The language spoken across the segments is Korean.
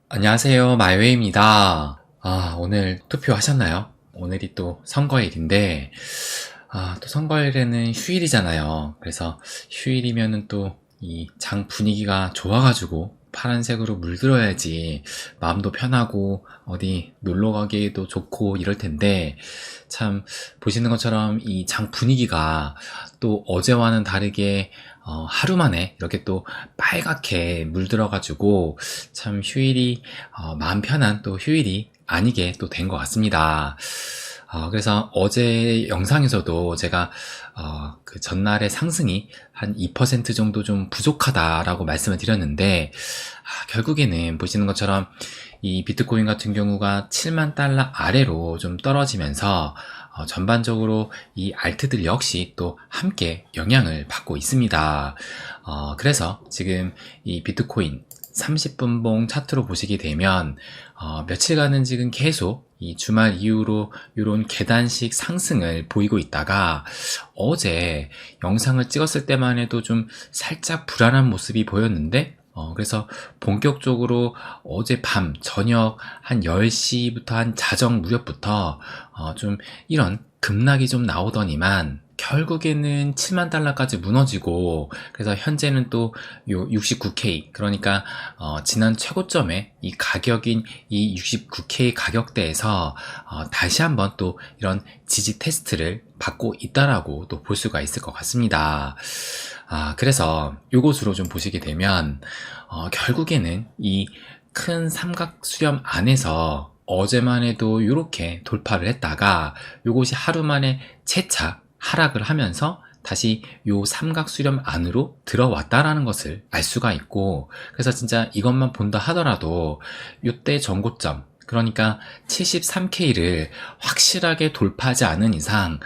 안녕하세요. 마이웨이입니다. 오늘 투표하셨나요? 오늘이 또 선거일인데, 또 선거일에는 휴일이잖아요. 그래서 휴일이면은 또 이 장 분위기가 좋아가지고 파란색으로 물들어야지 마음도 편하고 어디 놀러 가기도 좋고 이럴 텐데, 참 보시는 것처럼 이 장 분위기가 또 어제와는 다르게 하루 만에 이렇게 또 빨갛게 물들어가지고 참 휴일이 마음 편한 또 휴일이 아니게 또 된 것 같습니다. 그래서 어제 영상에서도 제가 그 전날의 상승이 한 2% 정도 좀 부족하다라고 말씀을 드렸는데, 결국에는 보시는 것처럼 이 비트코인 같은 경우가 7만 달러 아래로 좀 떨어지면서 전반적으로 이 알트들 역시 또 함께 영향을 받고 있습니다. 그래서 지금 이 비트코인 30분봉 차트로 보시게 되면 며칠간은 지금 계속 이 주말 이후로 이런 계단식 상승을 보이고 있다가, 어제 영상을 찍었을 때만 해도 좀 살짝 불안한 모습이 보였는데, 그래서 본격적으로 어제 밤 저녁 한 10시부터 한 자정 무렵부터 좀 이런 급락이 좀 나오더니만 결국에는 7만 달러까지 무너지고, 그래서 현재는 또 요 69K, 그러니까 지난 최고점의 이 가격인 이 69K 가격대에서 다시 한번 또 이런 지지 테스트를 받고 있다라고 또 볼 수가 있을 것 같습니다. 그래서 요것으로 좀 보시게 되면 결국에는 이 큰 삼각 수렴 안에서 어제만 해도 이렇게 돌파를 했다가 요것이 하루 만에 재차 하락을 하면서 다시 요 삼각 수렴 안으로 들어왔다라는 것을 알 수가 있고, 그래서 진짜 이것만 본다 하더라도 요때 전고점, 그러니까 73K를 확실하게 돌파하지 않은 이상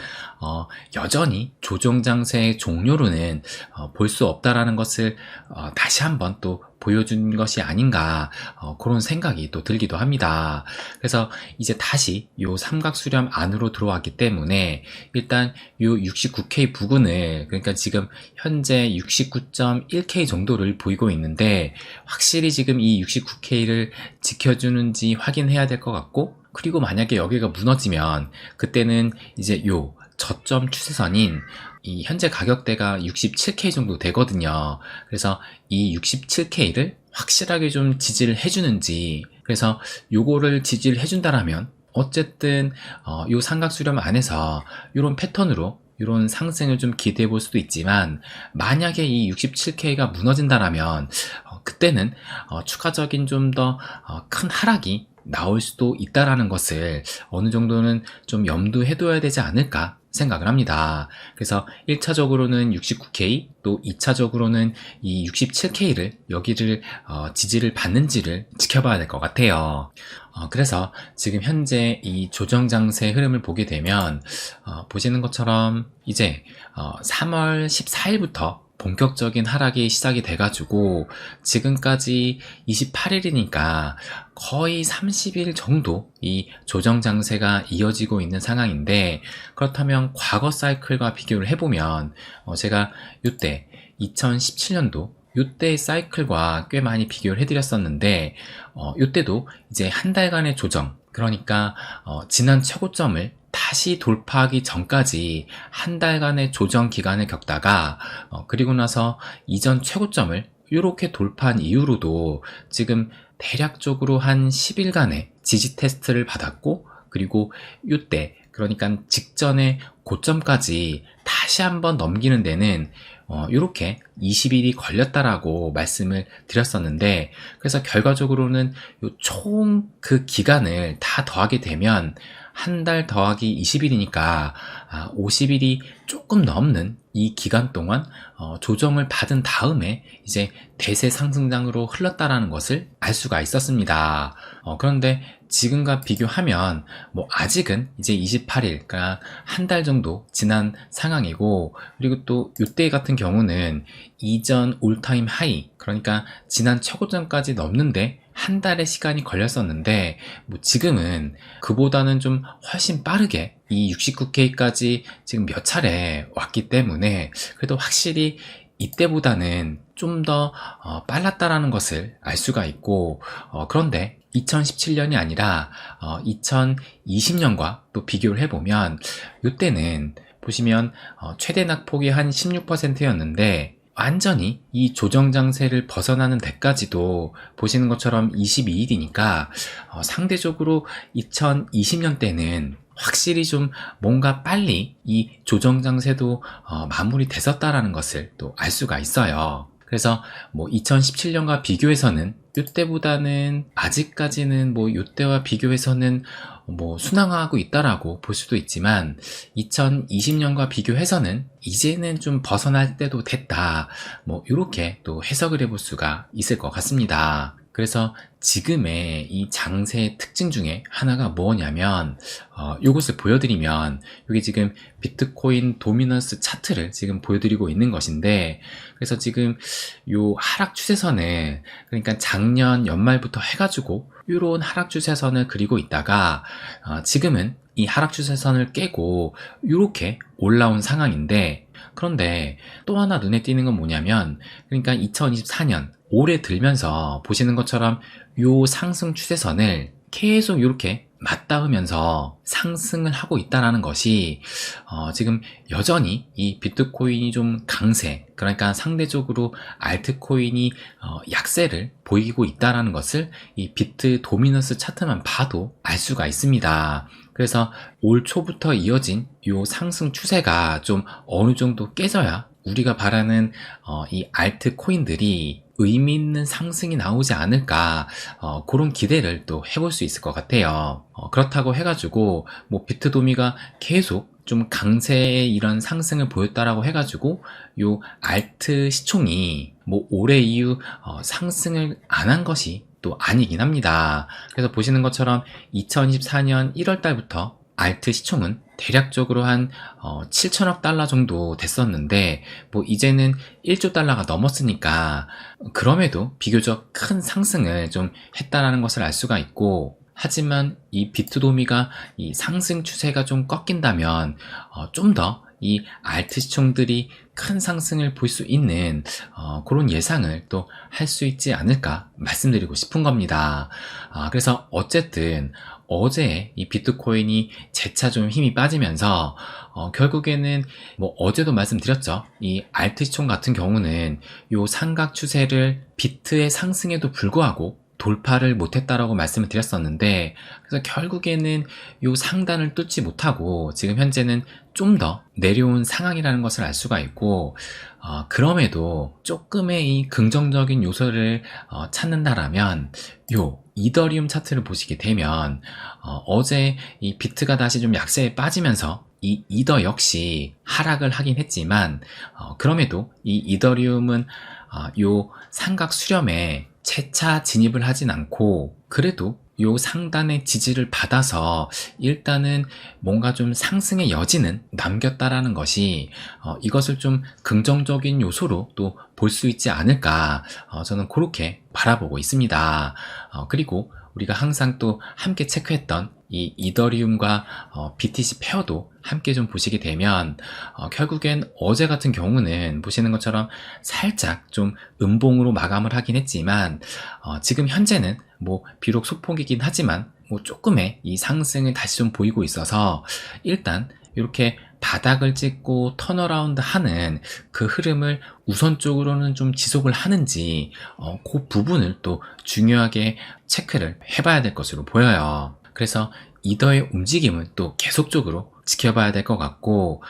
여전히 조정 장세의 종료로는 볼 수 없다라는 것을 다시 한번 또 보여준 것이 아닌가, 그런 생각이 또 들기도 합니다. 그래서 이제 다시 요 삼각 수렴 안으로 들어왔기 때문에 일단 요 69K 부근을, 그러니까 지금 현재 69.1K 정도를 보이고 있는데, 확실히 지금 이 69K를 지켜주는지 확인해야 될 것 같고, 그리고 만약에 여기가 무너지면 그때는 이제 요 저점 추세선인 이 현재 가격대가 67K 정도 되거든요. 그래서 이 67K를 확실하게 좀 지지를 해주는지, 그래서 요거를 지지를 해준다라면 어쨌든 요 삼각 수렴 안에서 요런 패턴으로 이런 상승을 좀 기대해 볼 수도 있지만, 만약에 이 67K가 무너진다라면 그때는 추가적인 좀 더 큰 하락이 나올 수도 있다라는 것을 어느 정도는 좀 염두해 둬야 되지 않을까 생각을 합니다. 그래서 1차적으로는 69K, 또 2차적으로는 이 67K를 여기를 지지를 받는지를 지켜봐야 될 것 같아요. 그래서 지금 현재 이 조정 장세 흐름을 보게 되면 보시는 것처럼 이제 3월 14일부터 본격적인 하락이 시작이 돼가지고 지금까지 28일이니까 거의 30일 정도 이 조정 장세가 이어지고 있는 상황인데, 그렇다면 과거 사이클과 비교를 해보면 제가 이때 2017년도 이때의 사이클과 꽤 많이 비교를 해드렸었는데, 이때도 이제 한 달간의 조정, 그러니까 지난 최고점을 다시 돌파하기 전까지 한 달간의 조정 기간을 겪다가 그리고 나서 이전 최고점을 이렇게 돌파한 이후로도 지금 대략적으로 한 10일간의 지지 테스트를 받았고, 그리고 이때 그러니까 직전의 고점까지 다시 한번 넘기는 데는 이렇게 20일이 걸렸다라고 말씀을 드렸었는데, 그래서 결과적으로는 총 그 기간을 다 더하게 되면 한 달 더하기 20일이니까 50일이 조금 넘는 이 기간 동안 조정을 받은 다음에 이제 대세 상승장으로 흘렀다라는 것을 알 수가 있었습니다. 그런데 지금과 비교하면 뭐 아직은 이제 28일, 그러니까 한 달 정도 지난 상황이고, 그리고 또 이때 같은 경우는 이전 올타임 하이, 그러니까 지난 최고점까지 넘는데 한 달의 시간이 걸렸었는데, 뭐 지금은 그보다는 좀 훨씬 빠르게 이 69K까지 지금 몇 차례 왔기 때문에 그래도 확실히 이때보다는 좀 더 빨랐다라는 것을 알 수가 있고, 그런데 2017년이 아니라 2020년과 또 비교를 해보면, 이때는 보시면 최대 낙폭이 한 16%였는데 완전히 이 조정장세를 벗어나는 데까지도 보시는 것처럼 22일이니까 상대적으로 2020년 때는 확실히 좀 뭔가 빨리 이 조정장세도 마무리 됐었다라는 것을 또 알 수가 있어요. 그래서 뭐 2017년과 비교해서는 이때보다는 아직까지는 뭐 이때와 비교해서는 뭐 순항하고 있다라고 볼 수도 있지만 2020년과 비교해서는 이제는 좀 벗어날 때도 됐다, 뭐 이렇게 또 해석을 해볼 수가 있을 것 같습니다. 그래서 지금의 이 장세의 특징 중에 하나가 뭐냐면 이것을 보여드리면, 여기 지금 비트코인 도미넌스 차트를 지금 보여드리고 있는 것인데, 그래서 지금 요 하락 추세선을, 그러니까 작년 연말부터 해가지고 이런 하락 추세선을 그리고 있다가 지금은 이 하락 추세선을 깨고 이렇게 올라온 상황인데, 그런데 또 하나 눈에 띄는 건 뭐냐면, 그러니까 2024년 올해 들면서 보시는 것처럼 요 상승 추세선을 계속 이렇게 맞닿으면서 상승을 하고 있다는 것이 지금 여전히 이 비트코인이 좀 강세, 그러니까 상대적으로 알트코인이 약세를 보이고 있다는 것을 이 비트 도미넌스 차트만 봐도 알 수가 있습니다. 그래서 올 초부터 이어진 이 상승 추세가 좀 어느 정도 깨져야 우리가 바라는 이 알트코인들이 의미 있는 상승이 나오지 않을까, 그런 기대를 또 해볼 수 있을 것 같아요. 그렇다고 해가지고 뭐 비트도미가 계속 좀 강세의 이런 상승을 보였다라고 해가지고 요 알트 시총이 뭐 올해 이후 상승을 안 한 것이 또 아니긴 합니다. 그래서 보시는 것처럼 2024년 1월 달부터 알트 시총은 대략적으로 한 7천억 달러 정도 됐었는데, 뭐 이제는 1조 달러가 넘었으니까 그럼에도 비교적 큰 상승을 좀 했다라는 것을 알 수가 있고, 하지만 이 비트도미가 이 상승 추세가 좀 꺾인다면 좀 더 이 알트 시총들이 큰 상승을 볼 수 있는 그런 예상을 또 할 수 있지 않을까 말씀드리고 싶은 겁니다. 그래서 어쨌든 어제 이 비트코인이 재차 좀 힘이 빠지면서 결국에는 뭐 어제도 말씀드렸죠. 이 알트 시총 같은 경우는 요 삼각 추세를 비트의 상승에도 불구하고 돌파를 못했다라고 말씀을 드렸었는데, 그래서 결국에는 요 상단을 뚫지 못하고 지금 현재는 좀 더 내려온 상황이라는 것을 알 수가 있고, 그럼에도 조금의 이 긍정적인 요소를 찾는다라면 요 이더리움 차트를 보시게 되면 어제 이 비트가 다시 좀 약세에 빠지면서 이 이더 역시 하락을 하긴 했지만 그럼에도 이 이더리움은 요 삼각 수렴에 채차 진입을 하진 않고, 그래도 요 상단의 지지를 받아서 일단은 뭔가 좀 상승의 여지는 남겼다라는 것이 이것을 좀 긍정적인 요소로 또 볼 수 있지 않을까, 저는 그렇게 바라보고 있습니다. 그리고 우리가 항상 또 함께 체크했던 이 이더리움과 BTC 페어도 함께 좀 보시게 되면 결국엔 어제 같은 경우는 보시는 것처럼 살짝 좀 음봉으로 마감을 하긴 했지만 지금 현재는 뭐 비록 소폭이긴 하지만 뭐 조금의 이 상승을 다시 좀 보이고 있어서, 일단 이렇게 바닥을 찍고 턴어라운드 하는 그 흐름을 우선적으로는 좀 지속을 하는지 그 부분을 또 중요하게 체크를 해봐야 될 것으로 보여요. 그래서 이더의 움직임은 또 계속적으로 지켜봐야 될 것 같고,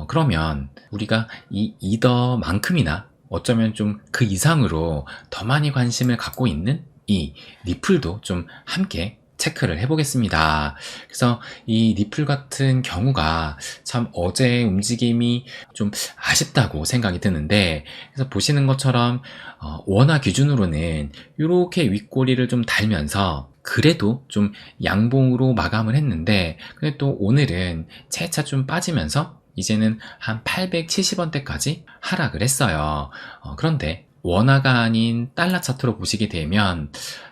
그러면 우리가 이 이더만큼이나 어쩌면 좀 그 이상으로 더 많이 관심을 갖고 있는 이 리플도 좀 함께 체크를 해보겠습니다. 그래서 이 리플 같은 경우가 참 어제의 움직임이 좀 아쉽다고 생각이 드는데, 그래서 보시는 것처럼 원화 기준으로는 이렇게 윗꼬리를 좀 달면서 그래도 좀 양봉으로 마감을 했는데, 근데 또 오늘은 채차 좀 빠지면서 이제는 한 870원대까지 하락을 했어요. 그런데 원화가 아닌 달러 차트로 보시게 되면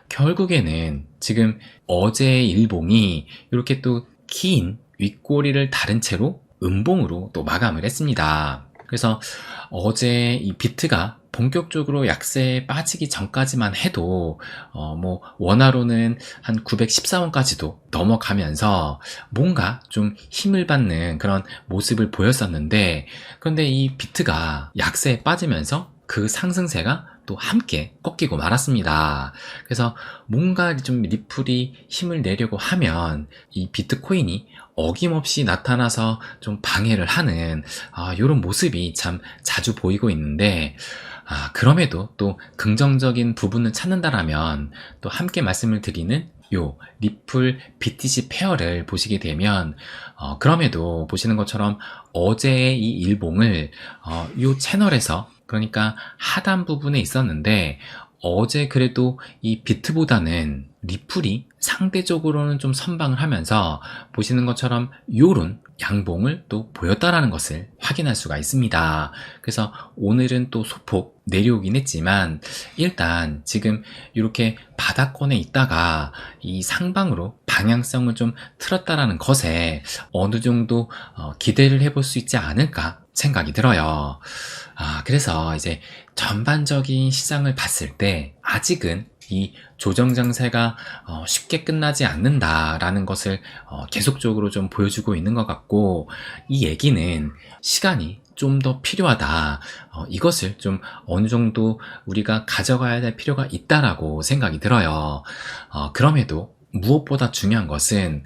결국에는 지금 어제의 일봉이 이렇게 또 긴 윗꼬리를 다른 채로 음봉으로 또 마감을 했습니다. 그래서 어제 이 비트가 본격적으로 약세에 빠지기 전까지만 해도 원화로는 한 914원까지도 넘어가면서 뭔가 좀 힘을 받는 그런 모습을 보였었는데, 그런데 이 비트가 약세에 빠지면서 그 상승세가 또 함께 꺾이고 말았습니다. 그래서 뭔가 좀 리플이 힘을 내려고 하면 이 비트코인이 어김없이 나타나서 좀 방해를 하는 이런 모습이 참 자주 보이고 있는데, 그럼에도 또 긍정적인 부분을 찾는다라면 또 함께 말씀을 드리는 요 리플 BTC 페어를 보시게 되면 그럼에도 보시는 것처럼 어제의 이 일봉을 요 채널에서, 그러니까 하단 부분에 있었는데, 어제 그래도 이 비트보다는 리플이 상대적으로는 좀 선방을 하면서 보시는 것처럼 요런 양봉을 또 보였다라는 것을 확인할 수가 있습니다. 그래서 오늘은 또 소폭 내려오긴 했지만, 일단 지금 이렇게 바닥권에 있다가 이 상방으로 방향성을 좀 틀었다라는 것에 어느 정도 기대를 해볼 수 있지 않을까 생각이 들어요. 그래서 이제 전반적인 시장을 봤을 때 아직은 이 조정 장세가 쉽게 끝나지 않는다라는 것을 계속적으로 좀 보여주고 있는 것 같고, 이 얘기는 시간이 좀 더 필요하다, 이것을 좀 어느 정도 우리가 가져가야 될 필요가 있다라고 생각이 들어요. 그럼에도 무엇보다 중요한 것은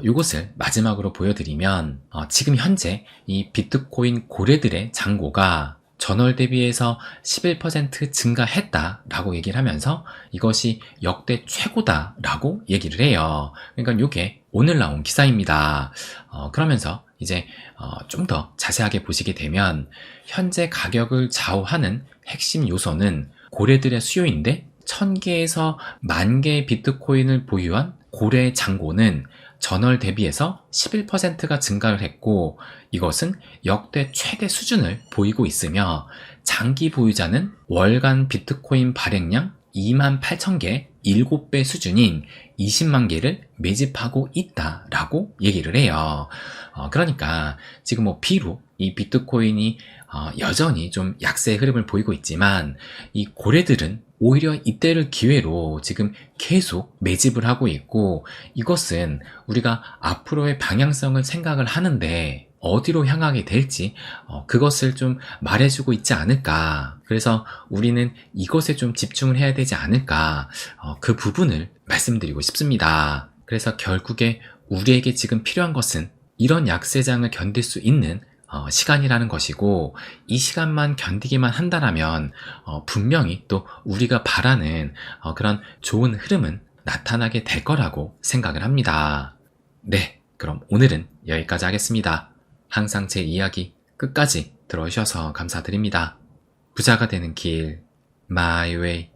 이것을 마지막으로 보여드리면, 지금 현재 이 비트코인 고래들의 잔고가 전월 대비해서 11% 증가했다라고 얘기를 하면서 이것이 역대 최고다라고 얘기를 해요. 그러니까 이게 오늘 나온 기사입니다. 그러면서 이제 좀 더 자세하게 보시게 되면, 현재 가격을 좌우하는 핵심 요소는 고래들의 수요인데, 1000개에서 10,000개의 비트코인을 보유한 고래 잔고는 전월 대비해서 11%가 증가를 했고, 이것은 역대 최대 수준을 보이고 있으며, 장기 보유자는 월간 비트코인 발행량 28,000개 7배 수준인 20만 개를 매집하고 있다라고 얘기를 해요. 그러니까 지금 비록 이 비트코인이 여전히 좀 약세의 흐름을 보이고 있지만, 이 고래들은 오히려 이때를 기회로 지금 계속 매집을 하고 있고, 이것은 우리가 앞으로의 방향성을 생각을 하는데 어디로 향하게 될지 그것을 좀 말해주고 있지 않을까. 그래서 우리는 이것에 좀 집중을 해야 되지 않을까, 그 부분을 말씀드리고 싶습니다. 그래서 결국에 우리에게 지금 필요한 것은 이런 약세장을 견딜 수 있는 시간이라는 것이고, 이 시간만 견디기만 한다면 분명히 또 우리가 바라는 그런 좋은 흐름은 나타나게 될 거라고 생각을 합니다. 네, 그럼 오늘은 여기까지 하겠습니다. 항상 제 이야기 끝까지 들어주셔서 감사드립니다. 부자가 되는 길, My Way.